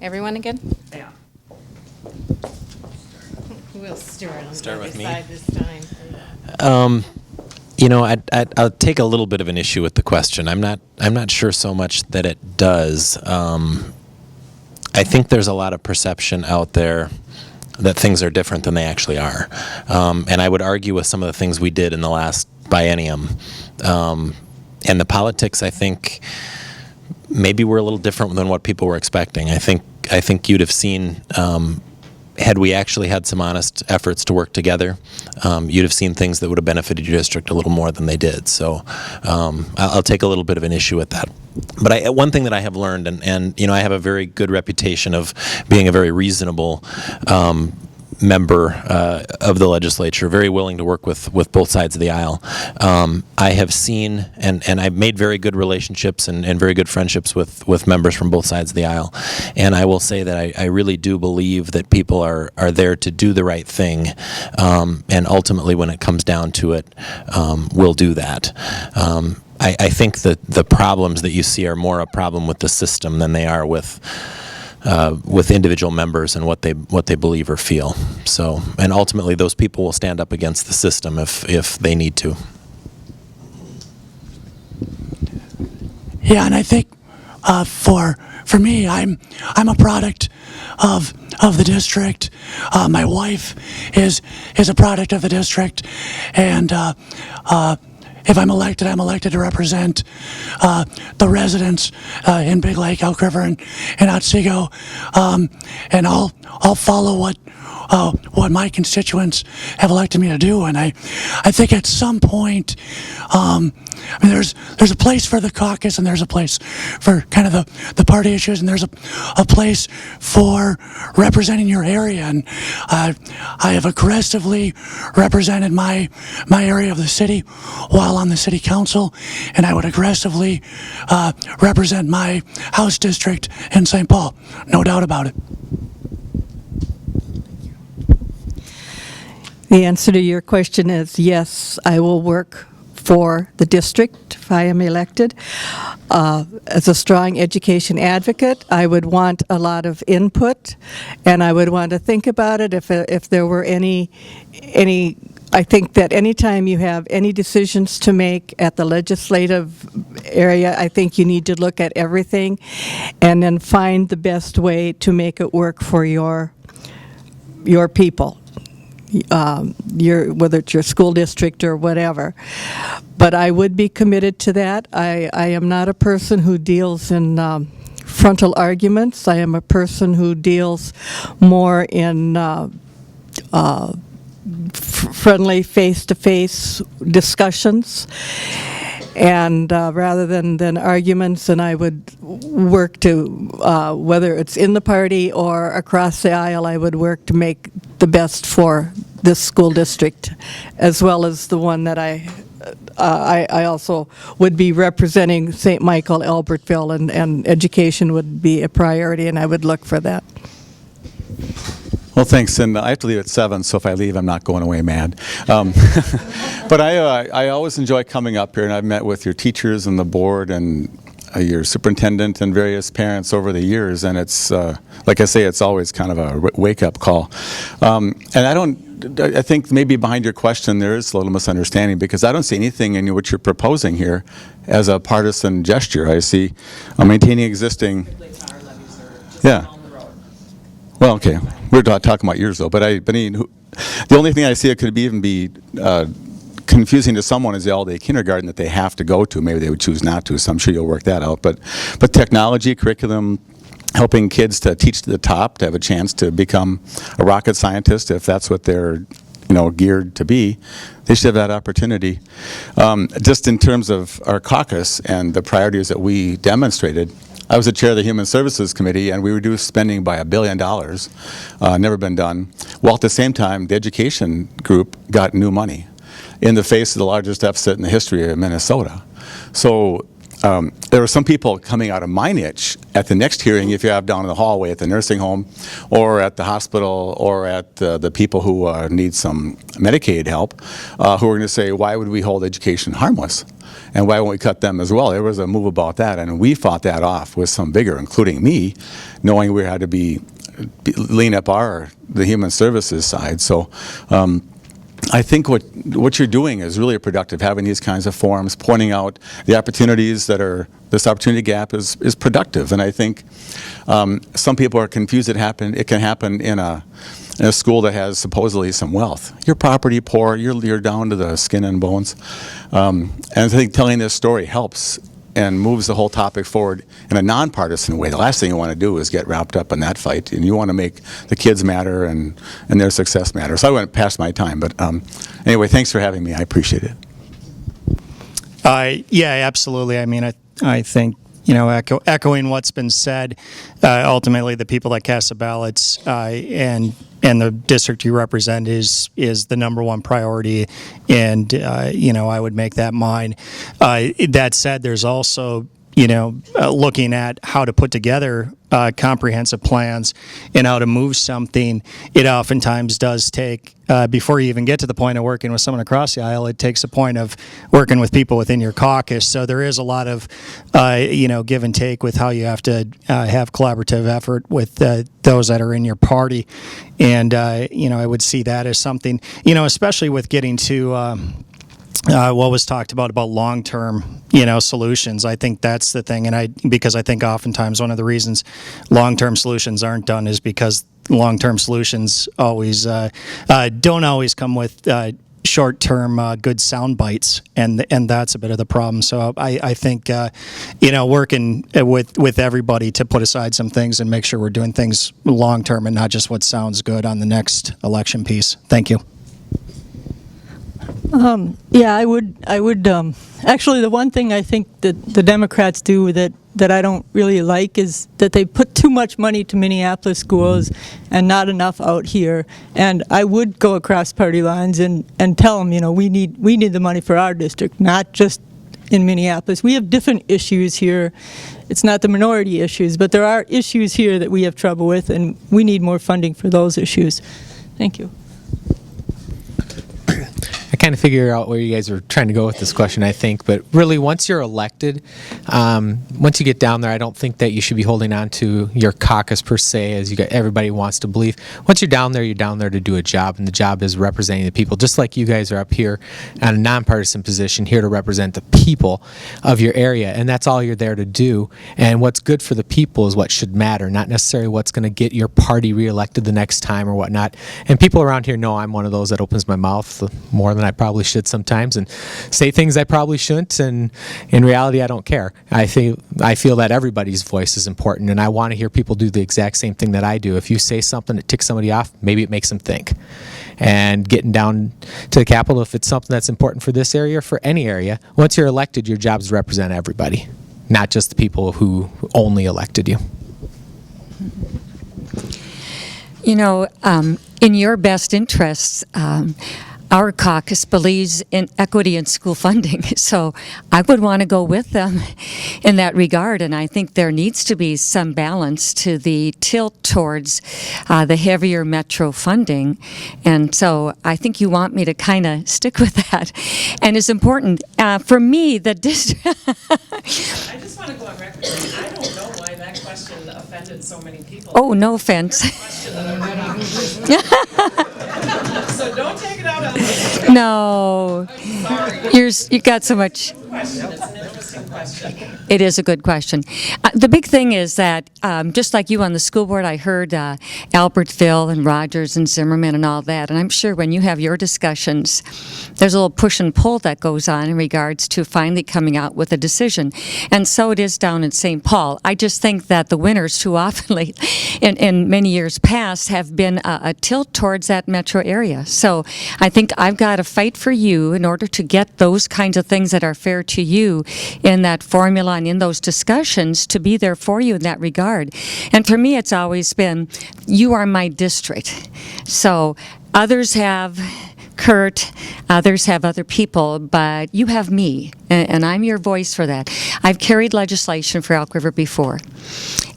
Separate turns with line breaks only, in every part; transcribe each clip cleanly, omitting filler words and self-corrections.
Everyone again?
Yeah.
We'll start on
Start
the
with
other
me.
side this time.
You know, I'll take a little bit of an issue with the question. I'm not sure so much that it does. I think there's a lot of perception out there that things are different than they actually are. And I would argue with some of the things we did in the last biennium. And the politics, I think, maybe were a little different than what people were expecting. I think you'd have seen, had we actually had some honest efforts to work together, you'd have seen things that would have benefited your district a little more than they did. So I'll take a little bit of an issue with that. But one thing that I have learned, and you know, I have a very good reputation of being a very reasonable member of the legislature, very willing to work with both sides of the aisle. I have seen, and I've made very good relationships and very good friendships with members from both sides of the aisle. And I will say that I really do believe that people are there to do the right thing. And ultimately, when it comes down to it, will do that. I think that the problems that you see are more a problem with the system than they are with individual members and what they believe or feel. So, and ultimately, those people will stand up against the system if they need to.
Yeah, and I think for me, I'm a product of the district. My wife is a product of the district, and if I'm elected to represent the residents in Big Lake, Elk River, and Otsego, and I'll follow what my constituents have elected me to do. And I think at some point, I mean, there's a place for the caucus, and there's a place for kind of the party issues, and there's a place for representing your area. And I have aggressively represented my area of the city while on the city council, and I would aggressively represent my House district in St. Paul. No doubt about it.
The answer to your question is yes, I will work for the district if I am elected. As a strong education advocate, I would want a lot of input, and I would want to think about it if there were any. I think that anytime you have any decisions to make at the legislative area, I think you need to look at everything and then find the best way to make it work for your people. Whether it's your school district or whatever. But I would be committed to that. I am not a person who deals in frontal arguments. I am a person who deals more in friendly face-to-face discussions. And rather than arguments, and I would work to, whether it's in the party or across the aisle, I would work to make the best for this school district, as well as the one that I also would be representing St. Michael, Albertville, and education would be a priority, and I would look for that.
Well, thanks, and I have to leave at 7, so if I leave, I'm not going away mad. But I always enjoy coming up here, and I've met with your teachers and the board and your superintendent and various parents over the years, and it's, like I say, it's always kind of a wake-up call. And I think maybe behind your question there is a little misunderstanding, because I don't see anything in what you're proposing here as a partisan gesture. I see maintaining existing. Yeah. Well, okay. We're not talking about yours, though. But I mean, the only thing I see that could even be confusing to someone is the all-day kindergarten that they have to go to. Maybe they would choose not to, so I'm sure you'll work that out. But technology, curriculum, helping kids to teach to the top, to have a chance to become a rocket scientist, if that's what they're geared to be, they should have that opportunity. Just in terms of our caucus and the priorities that we demonstrated, I was the chair of the Human Services Committee, and we reduced spending by $1 billion, never been done, while at the same time the education group got new money in the face of the largest deficit in the history of Minnesota. So there were some people coming out of my niche at the next hearing, if you have down in the hallway at the nursing home or at the hospital or at the people who need some Medicaid help, who are going to say, why would we hold education harmless? And why won't we cut them as well? There was a move about that, and we fought that off with some vigor, including me, knowing we had to lean up the human services side. So I think what you're doing is really productive, having these kinds of forums, pointing out the opportunities this opportunity gap is productive. And I think some people are confused it can happen in a school that has supposedly some wealth. You're property poor, you're down to the skin and bones. And I think telling this story helps and moves the whole topic forward in a nonpartisan way. The last thing you want to do is get wrapped up in that fight, and you want to make the kids matter and their success matter. So I went past my time, but anyway, thanks for having me. I appreciate it.
Yeah, absolutely. I mean, I think, echoing what's been said, ultimately the people that cast the ballots and the district you represent is the number one priority, and I would make that mine. That said, there's also looking at how to put together comprehensive plans and how to move something. It oftentimes does take, before you even get to the point of working with someone across the aisle, it takes a point of working with people within your caucus. So there is a lot of, give and take with how you have to have collaborative effort with those that are in your party. And, I would see that as something, especially with getting to what was talked about long-term, solutions. I think that's the thing, because I think oftentimes one of the reasons long-term solutions aren't done is because long-term solutions always don't always come with short-term good sound bites, and that's a bit of the problem. So I think working with everybody to put aside some things and make sure we're doing things long-term and not just what sounds good on the next election piece. Thank you.
Yeah, I would. Actually, the one thing I think that the Democrats do that I don't really like is that they put too much money to Minneapolis schools and not enough out here. And I would go across party lines and tell them, we need the money for our district, not just in Minneapolis. We have different issues here. It's not the minority issues, but there are issues here that we have trouble with, and we need more funding for those issues. Thank you.
I kind of figure out where you guys are trying to go with this question, I think. But really, once you're elected, once you get down there, I don't think that you should be holding on to your caucus per se, as everybody wants to believe. Once you're down there to do a job, and the job is representing the people, just like you guys are up here on a nonpartisan position, here to represent the people of your area, and that's all you're there to do. And what's good for the people is what should matter, not necessarily what's going to get your party reelected the next time or whatnot. And people around here know I'm one of those that opens my mouth more than I probably should sometimes and say things I probably shouldn't, and in reality I don't care. I feel that everybody's voice is important, and I want to hear people do the exact same thing that I do. If you say something that ticks somebody off, maybe it makes them think. And getting down to the Capitol, if it's something that's important for this area or for any area, once you're elected, your job is to represent everybody, not just the people who only elected you.
In your best interests, our caucus believes in equity in school funding, so I would want to go with them in that regard, and I think there needs to be some balance to the tilt towards the heavier metro funding, and so I think you want me to kind of stick with that. And it's important for me, the district.
I just want to go on record. I don't know why that question offended so many people.
Oh, no offense.
So don't take it out on me.
No, you got so much.
It's an interesting question.
It is a good question. The big thing is that, just like you on the school board, I heard Albertville and Rogers and Zimmerman and all that, and I'm sure when you have your discussions, there's a little push and pull that goes on in regards to finally coming out with a decision. And so it is down in St. Paul. I just think that the winners too often in many years past have been a tilt towards that metro area. So I think I've got to fight for you in order to get those kinds of things that are fair to you in that formula and in those discussions, to be there for you in that regard. And for me, it's always been, you are my district. So others have Kurt, others have other people, but you have me, and I'm your voice for that. I've carried legislation for Elk River before.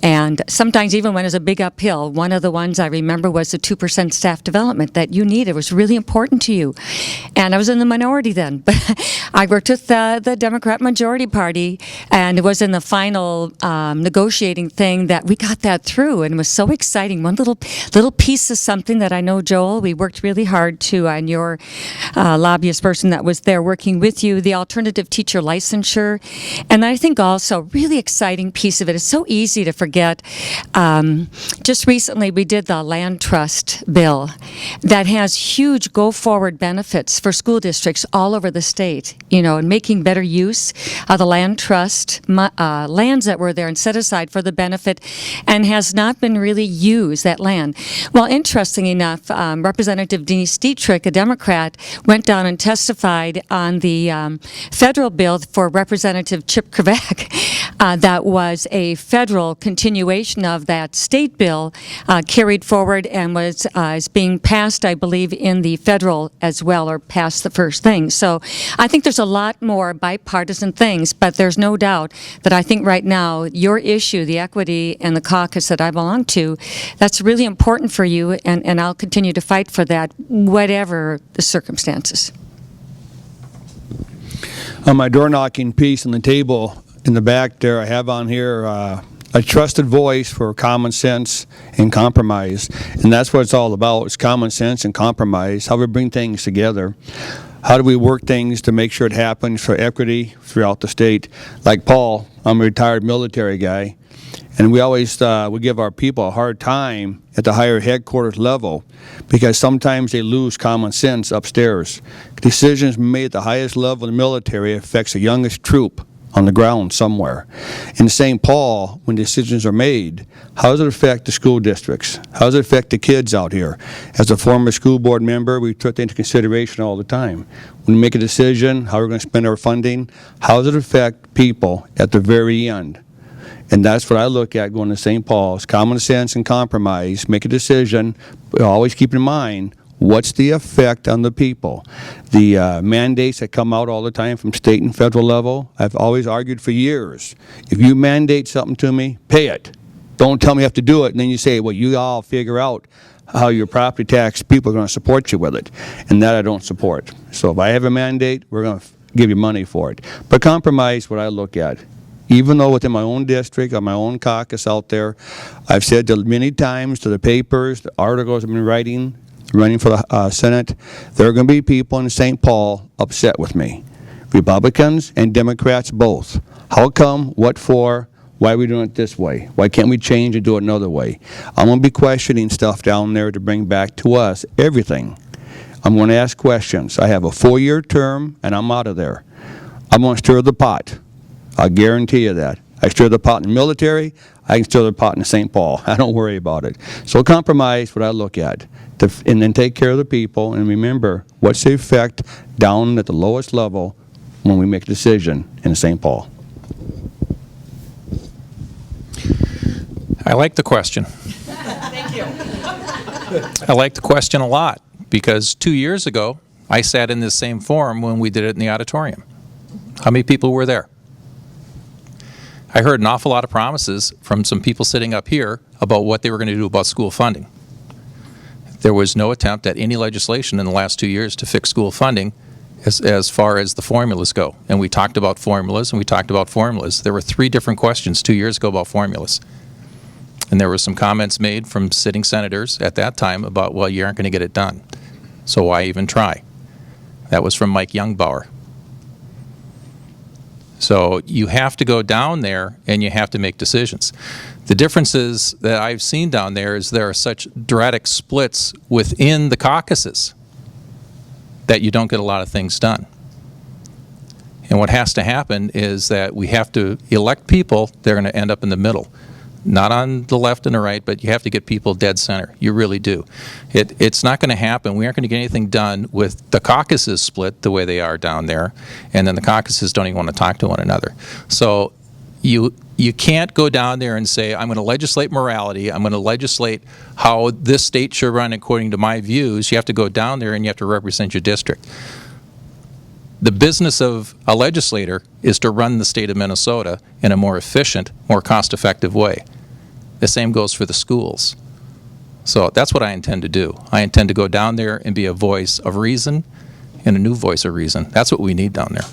And sometimes even when it was a big uphill, one of the ones I remember was the 2% staff development that you needed. It was really important to you. And I was in the minority then, but I worked with the Democrat majority party, and it was in the final negotiating thing that we got that through, and it was so exciting. One little piece of something that I know, Joel, we worked really hard to, and your lobbyist person that was there working with you, the alternative teacher licensure. And I think also really exciting piece of it. It's so easy to forget. Just recently, we did the land trust bill that has huge go-forward benefits for school districts all over the state, and making better use of the land trust lands that were there and set aside for the benefit and has not been really used, that land. Well, interesting enough, Representative Denise Dietrich, a Democrat, went down and testified on the federal bill for Representative Chip Krivak that was a federal continuation of that state bill carried forward and was is being passed, I believe, in the federal as well, or passed the first thing. So I think there's a lot more bipartisan things, but there's no doubt that I think right now your issue, the equity and the caucus that I belong to, that's really important for you, and I'll continue to fight for that, whatever the circumstances.
On my door knocking piece on the table in the back there, I have on here a trusted voice for common sense and compromise. And that's what it's all about, is common sense and compromise, how we bring things together. How do we work things to make sure it happens for equity throughout the state? Like Paul, I'm a retired military guy, and we always we give our people a hard time at the higher headquarters level because sometimes they lose common sense upstairs. Decisions made at the highest level in the military affects the youngest troop on the ground somewhere. In St. Paul, when decisions are made, how does it affect the school districts? How does it affect the kids out here? As a former school board member, we took that into consideration all the time. When we make a decision, how we're going to spend our funding, how does it affect people at the very end? And that's what I look at going to St. Paul's, common sense and compromise, make a decision, but always keep in mind, what's the effect on the people? The mandates that come out all the time from state and federal level, I've always argued for years. If you mandate something to me, pay it. Don't tell me you have to do it, and then you say, well, you all figure out how your property tax people are going to support you with it. And that I don't support. So if I have a mandate, we're going to give you money for it. But compromise, what I look at, even though within my own district, on my own caucus out there, I've said many times to the papers, the articles I've been writing, running for the Senate, there are going to be people in St. Paul upset with me. Republicans and Democrats both. How come? What for? Why are we doing it this way? Why can't we change and do it another way? I'm going to be questioning stuff down there to bring back to us everything. I'm going to ask questions. I have a 4-year term, and I'm out of there. I'm going to stir the pot. I guarantee you that. I stir the pot in the military. I can stir the pot in St. Paul. I don't worry about it. So compromise, what I look at. And then take care of the people, and remember, what's the effect down at the lowest level when we make a decision in St. Paul?
I like the question. Thank you. I like the question a lot because 2 years ago, I sat in this same forum when we did it in the auditorium. How many people were there? I heard an awful lot of promises from some people sitting up here about what they were going to do about school funding. There was no attempt at any legislation in the last 2 years to fix school funding as far as the formulas go. And we talked about formulas, and we talked about formulas. There were 3 different questions 2 years ago about formulas. And there were some comments made from sitting senators at that time about, well, you aren't going to get it done. So why even try? That was from Mike Youngbauer. So you have to go down there and you have to make decisions. The differences that I've seen down there is there are such dramatic splits within the caucuses that you don't get a lot of things done. And what has to happen is that we have to elect people that are going to end up in the middle. Not on the left and the right, but you have to get people dead center. You really do. It's not going to happen. We aren't going to get anything done with the caucuses split the way they are down there, and then the caucuses don't even want to talk to one another. So You can't go down there and say, I'm going to legislate morality, I'm going to legislate how this state should run according to my views. You have to go down there and you have to represent your district. The business of a legislator is to run the state of Minnesota in a more efficient, more cost-effective way. The same goes for the schools. So that's what I intend to do. I intend to go down there and be a voice of reason and a new voice of reason. That's what we need down there.